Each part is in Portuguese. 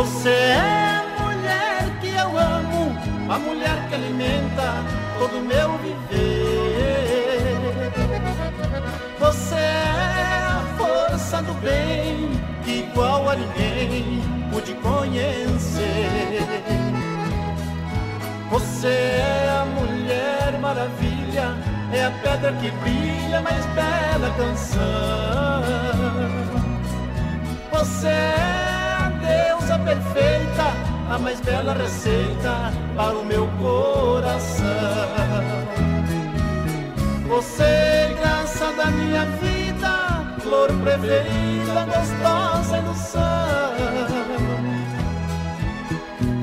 Você é a mulher que eu amo, a mulher que alimenta todo o meu viver. Você é a força do bem, que igual a ninguém pude conhecer. Você é a mulher maravilha, é a pedra que brilha, mais bela canção. Você é a deusa perfeita, a mais bela receita para o meu coração. Você é graça da minha vida, flor preferida, gostosa ilusão.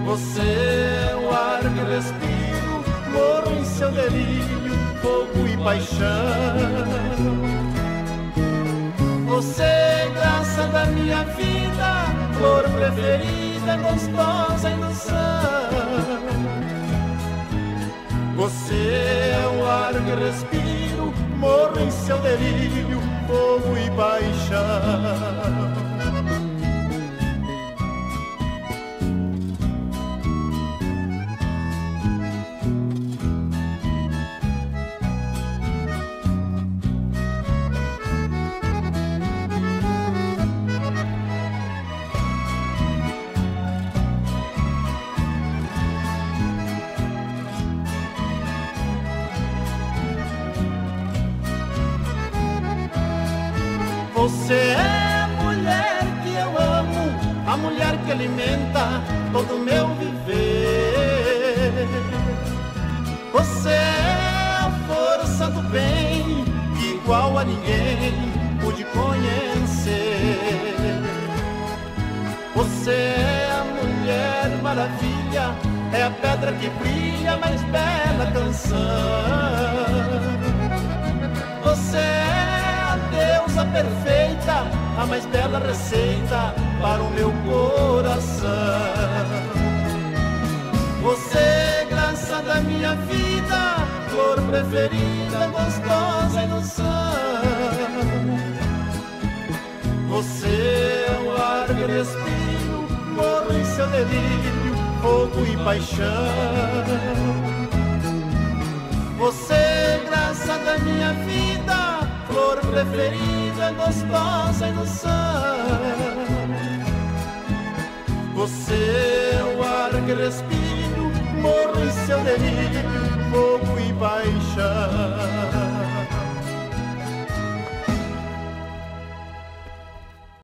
Você é o ar que respiro, morro em seu delírio, fogo e paixão. Você é graça da minha vida, flor preferida, gostosa ilusão. Você é o ar que respiro, morro em seu delírio, fogo e paixão. Você é a mulher que eu amo, a mulher que alimenta todo o meu viver. Você é a força do bem, que igual a ninguém pude conhecer. Você é a mulher maravilha, é a pedra que brilha, a mais bela canção. Você é deusa perfeita, a mais bela receita para o meu coração. Você é graça da minha vida, flor preferida, gostosa ilusão. Você é o ar que respiro, morro em seu delírio, fogo e paixão. Você é graça da minha vida, flor preferida, gostosa ilusão. Você é o ar que respiro, morro em seu delírio,